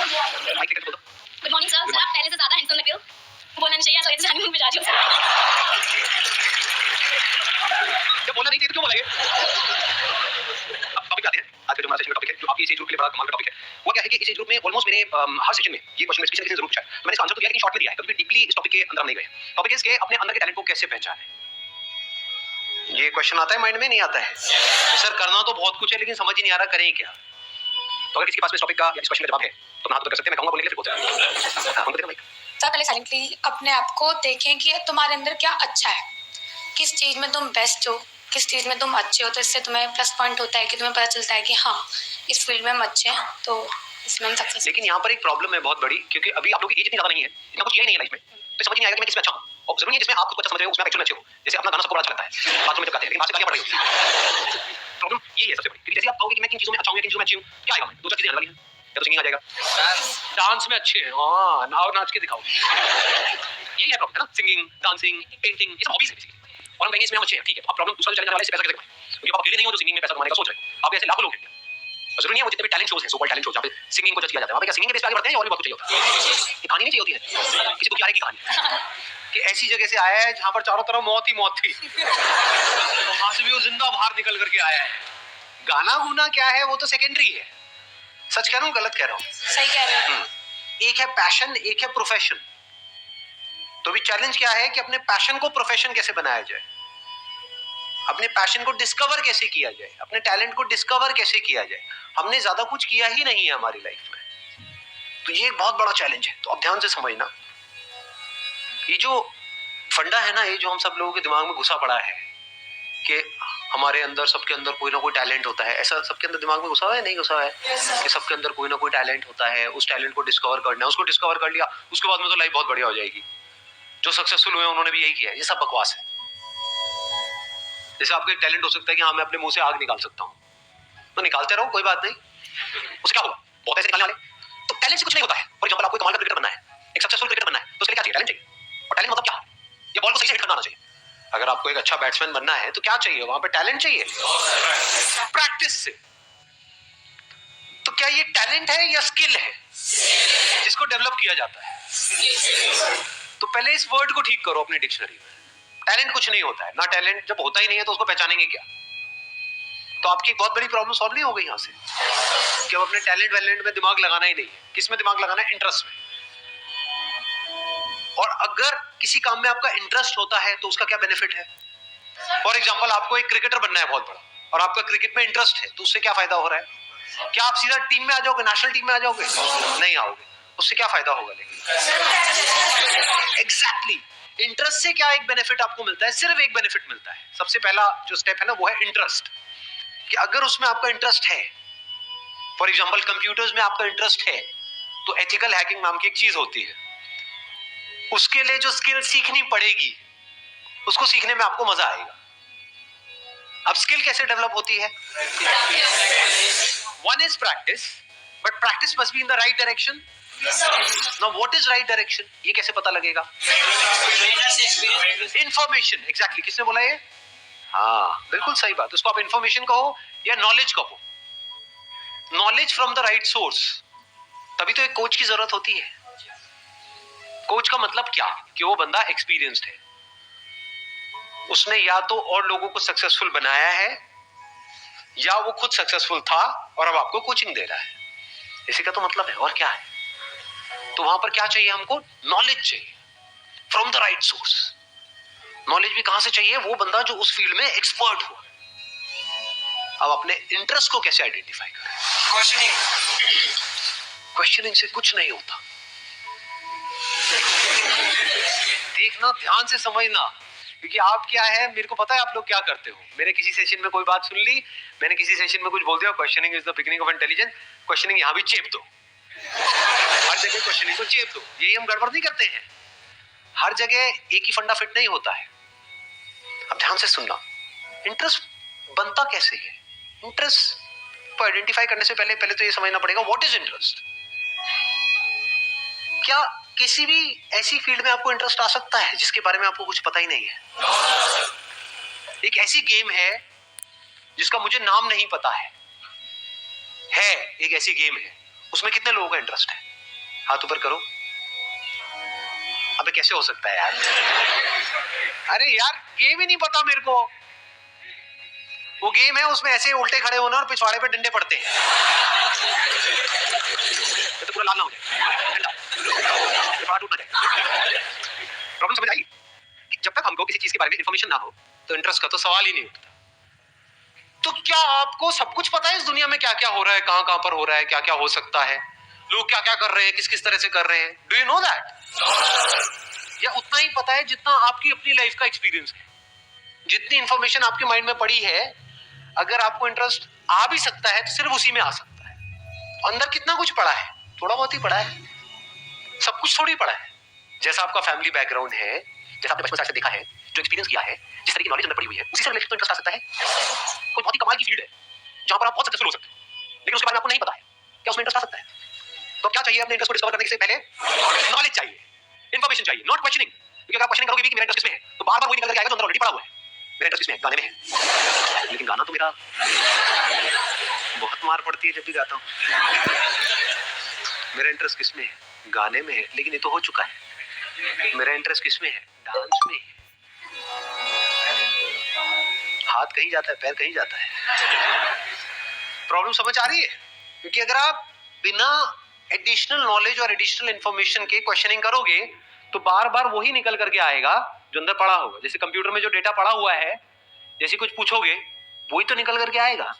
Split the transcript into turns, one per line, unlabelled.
Good morning sir. Sir आप पहले से ज्यादा हैंडसम लग रहे हो। बोलना नहीं चाहिए, आज हनीमून पे जा रही हूँ।
क्या बोलना नहीं चाहिए तो क्यों बोला ये? अब टॉपिक आते हैं। आज का जो हमारा सेशन का टॉपिक है, जो आपकी इस एज ग्रुप के लिए बड़ा कमाल का टॉपिक है। वो क्या है कि इस एज ग्रुप में ऑलमोस्ट मेरे हर सेशन में ये क्वेश्चन किसी न किसी ने जरूर पूछा है। तो मैंने इसका आंसर तो दिया लेकिन शॉर्ट में दिया है, कभी भी डीपली इस टॉपिक के अंदर हम नहीं गए। टॉपिक है इसके अपने अंदर के टैलेंट को कैसे पहचानें। ये क्वेश्चन आता है माइंड में, नहीं आता है? सर करना तो बहुत कुछ है लेकिन समझ ही नहीं आ रहा करें क्या। तो अगर किसी के पास में इस टॉपिक का या इस क्वेश्चन का जवाब है तो हाथ ऊपर कर सकते हैं। मैं कहूंगा बोलने के लिए फिर बोलते हैं। हां, बोलते हैं भाई।
सर पहले साइलेंटली अपने आप को देखें कि तुम्हारे अंदर क्या अच्छा है, किस चीज में तुम बेस्ट हो, किस चीज में तुम अच्छे हो। तो इससे तुम्हें प्लस पॉइंट होता है कि तुम्हें पता चलता है कि हाँ इस फील्ड में हम अच्छे हैं, तो इसमें हम सक्सेस।
लेकिन यहाँ पर एक प्रॉब्लम है बहुत बड़ी, क्योंकि अभी आप लोगों की एज इतनी ज्यादा नहीं है, इतना कुछ किया ही नहीं है लाइफ में, तो समझ नहीं आएगा कि मैं किसमें अच्छा हूँ। और जरूरी है जिसमें आप खुद को अच्छा समझ रहे हो उसमें आप एक्चुअली अच्छे हो। जैसे अपना गाना सबको बड़ा अच्छा लगता है, बाथरूम में जब गाते हैं, लेकिन बात से गालियां पड़ रही होती है। प्रॉब्लम ये है सबसे बड़ी, क्योंकि जैसे आप कहोगे कि मैं किन चीजों में अच्छा हूँ या किन चीजों में अच्छी हूँ, क्या आएगा? दो चार चीजें आने वाली हैं। या तो सिंगिंग आ जाएगा, डांस में अच्छे हैं, हाँ नाव नाच के दिखाओ। यही है प्रॉब्लम, है ना? सिंगिंग, डांसिंग, पेंटिंग, ये सब हॉबीज है बेसिकली। और हम कहेंगे इसमें हम अच्छे हैं, ठीक है। अब प्रॉब्लम दूसरा चैलेंज आने वाला है, इससे पैसा कैसे कमाएं? क्योंकि आप अकेले नहीं हो जो सिंगिंग में पैसा कमाने का सोच रहे हो। आप ऐसे लाखों लोग हैं। जरूरी नहीं है वो जितने भी टैलेंट शोज हैं, सो कॉल्ड टैलेंट शोज, जहाँ पे सिंगिंग को जज किया जाता है, वहाँ पे क्या सिंगिंग के बेस पे आगे बढ़ते हैं या और भी बहुत कुछ चाहिए होता है? ये कहानी नहीं चाहिए होती है किसी दुखियारे की कहानी कि ऐसी जगह से आया है जहाँ पर चारों तरफ मौत ही मौत थी, तो वहां से भी वो जिंदा बाहर निकल करके आया है। गाना गुना क्या है वो तो सेकेंडरी है। सच कह रहा हूँ गलत कह रहा हूँ?
सही कह रहे हो।
एक है पैशन, एक है प्रोफेशन। तो भी चैलेंज क्या है कि अपने पैशन को प्रोफेशन कैसे बनाया जाए, अपने पैशन को डिस्कवर कैसे किया जाए, अपने टैलेंट को डिस्कवर कैसे किया जाए। हमने ज्यादा कुछ किया ही नहीं है हमारी लाइफ में, तो ये एक बहुत बड़ा चैलेंज है। तो अब ध्यान से समझना, ये जो फंडा है ना, ये जो हम सब लोगों के दिमाग में घुसा पड़ा है कि हमारे अंदर, सबके अंदर कोई ना कोई टैलेंट होता है। ऐसा सबके अंदर दिमाग में घुसा हुआ है, नहीं घुसा है? कि सबके अंदर कोई ना कोई टैलेंट होता है, उस टैलेंट को डिस्कवर करना है। उसको डिस्कवर कर लिया, उसके बाद में तो लाइफ बहुत बढ़िया हो जाएगी। जो सक्सेसफुल हुए उन्होंने भी यही किया है। ये सब बकवास है। जैसे आपका एक टैलेंट हो सकता है कि हाँ मैं अपने मुंह से आग निकाल सकता हूँ, तो निकालते रहो, कोई बात नहीं। उससे क्या होगा? बहुत ऐसे निकालने वाले। तो टैलेंट से कुछ नहीं होता है। फॉर एग्जांपल आपको कमाल का क्रिकेटर बनना है, एक सक्सेसफुल क्रिकेटर बनना है, तो उसके लिए क्या चाहिए? टैलेंट चाहिए। और टैलेंट मतलब क्या है? ये बॉल को सही से हिट करना आना चाहिए। अगर आपको एक अच्छा बैट्समैन बनना है तो क्या चाहिए? वहां पे टैलेंट चाहिए, प्रैक्टिस से। तो क्या ये टैलेंट है या स्किल है जिसको डेवलप किया जाता है? तो पहले इस वर्ड को ठीक करो अपनी डिक्शनरी में। टैलेंट कुछ नहीं होता है ना। टैलेंट जब होता ही नहीं है तो उसको पहचानेंगे क्या? तो आपकी एक बहुत बड़ी प्रॉब्लम सॉल्व नहीं हो गई यहाँ से कि अब अपने टैलेंट वैलेंट में दिमाग लगाना ही नहीं है। किस में दिमाग लगाना है? इंटरेस्ट में। और अगर किसी काम में आपका इंटरेस्ट होता है तो उसका क्या बेनिफिट है? फॉर एग्जांपल आपको एक क्रिकेटर बनना है बहुत बड़ा, और आपका क्रिकेट में इंटरेस्ट है, तो उससे क्या फायदा हो रहा है? क्या आप सीधा टीम में आ जाओगे, नेशनल टीम में आ जाओगे? नहीं आओगे। उससे क्या फायदा होगा? लेकिन एग्जैक्टली इंटरेस्ट से क्या एक बेनिफिट आपको मिलता है? सिर्फ एक बेनिफिट मिलता है। सबसे पहला जो स्टेप है ना, वो है इंटरेस्ट। कि अगर उसमें आपका इंटरेस्ट है, फॉर एग्जांपल कंप्यूटर्स में आपका इंटरेस्ट है, तो एथिकल हैकिंग नाम की एक चीज होती है। उसके लिए जो स्किल सीखनी पड़ेगी, उसको सीखने में आपको मजा आएगा। अब स्किल कैसे डेवलप होती है? One is practice, but practice must be in the right direction. Now what is right direction? ये कैसे पता लगेगा? इंफॉर्मेशन। एग्जैक्टली, किसने बोला ये? हाँ बिल्कुल सही बात। उसको आप इंफॉर्मेशन कहो या नॉलेज कहो। Knowledge from the right source. तभी तो एक कोच की जरूरत होती है। कोच का मतलब क्या? कि वो बंदा एक्सपीरियंस्ड है, उसने या तो और लोगों को सक्सेसफुल बनाया है या वो खुद सक्सेसफुल था और अब आपको कोचिंग दे रहा है। इसी का तो मतलब है, और क्या है? तो वहां पर क्या चाहिए हमको? नॉलेज चाहिए from the right source. Knowledge भी कहां से चाहिए? वो बंदा जो उस फील्ड में एक्सपर्ट हो। अब अपने इंटरेस्ट को कैसे आइडेंटिफाई करें? क्वेश्चनिंग से कुछ नहीं होता। देखना, ध्यान से समझना, क्योंकि आप क्या है, मेरे को पता है आप लोग क्या करते हो। मेरे किसी सेशन में कोई बात सुन ली, मैंने किसी सेशन में कुछ बोल दिया, questioning is the beginning of intelligence. Questioning यहाँ भी चेप दो, हर जगह क्वेश्चनिंग को चेप दो। यही हम गड़बड़ नहीं करते हैं। हर जगह एक ही फंडा फिट नहीं होता है। अब ध्यान से सुनना, इंटरेस्ट बनता कैसे है? इंटरेस्ट को आइडेंटिफाई करने से पहले तो ये समझना पड़ेगा व्हाट इज इंटरेस्ट। क्या किसी भी ऐसी फील्ड में आपको इंटरेस्ट आ सकता है जिसके बारे में आपको कुछ पता ही नहीं है? एक ऐसी गेम है जिसका मुझे नाम नहीं पता है एक ऐसी गेम है, उसमें कितने लोगों का इंटरेस्ट है? हाथ ऊपर करो। अबे कैसे हो सकता है यार? अरे यार गेम ही नहीं पता मेरे को। वो गेम है उसमें ऐसे उल्टे खड़े होना और पिछवाड़े पे डंडे पड़ते हैं। तो पूरा लाल ना हो जाए, ठंडा पिछवाड़ा टूट ना जाए। प्रॉब्लम समझ आई कि जब तक हमको किसी चीज के बारे में इंफॉर्मेशन ना हो तो इंटरेस्ट का तो सवाल ही नहीं उठता। तो क्या आपको सब कुछ पता है इस दुनिया में क्या क्या हो रहा है, कहां कहां पर हो रहा है, क्या क्या हो सकता है, लोग क्या क्या कर रहे हैं, किस किस तरह से कर रहे हैं? Do you know that? या उतना ही पता है जितना आपकी अपनी लाइफ का एक्सपीरियंस है? जितनी इंफॉर्मेशन आपके माइंड में पड़ी है, अगर आपको इंटरेस्ट आ भी सकता है तो सिर्फ उसी में आ सकता है। अंदर कितना कुछ पड़ा है? थोड़ा बहुत ही पड़ा है, सब कुछ थोड़ी पड़ा है। जैसा आपका फैमिली बैकग्राउंड है, जैसा आपने बचपन से देखा है, जो एक्सपीरियंस किया है, जिस तरह की नॉलेज अंदर पड़ी हुई है, उसी से रिलेटेड तो इंटरेस्ट आ सकता है। कोई बहुत ही कमाल की फील्ड है जहां पर आप बहुत सक्सेसफुल हो सकते हैं, लेकिन उसके बारे में आपको नहीं पता है, क्या उसमें इंटरेस्ट आ सकता है? तो क्या चाहिए अपने इंटरेस्ट को डिस्कवर करने से पहले? नॉलेज चाहिए, इंफॉर्मेशन चाहिए, नॉट क्वेश्चनिंग। क्योंकि अगर आप क्वेश्चनिंग करोगे भी कि मेरा इंटरेस्ट किसमें है, तो बार बार वही निकल के आएगा जो अंदर ऑलरेडी पड़ा हुआ है। मेरा इंटरेस्ट किसमें है? गाने में है। लेकिन गाना तो मेरा बहुत मार पड़ती है जब भी गाता हूँ। मेरा इंटरेस्ट किसमें है? गाने में है, लेकिन ये तो हो चुका है। मेरा इंटरेस्ट किसमें है? डांस में है। हाथ कहीं जाता है, पैर कहीं जाता है। प्रॉब्लम समझ आ रही है? क्योंकि अगर आप बिना एडिशनल नॉलेज और एडिशनल इंफॉर्मेशन के क्वेश्चनिंग करोगे तो बार बार वही निकल करके आएगा जो अंदर पड़ा होगा। जैसे कंप्यूटर में जो डेटा पड़ा हुआ है, जैसे कुछ पूछोगे वही तो निकल करके आएगा।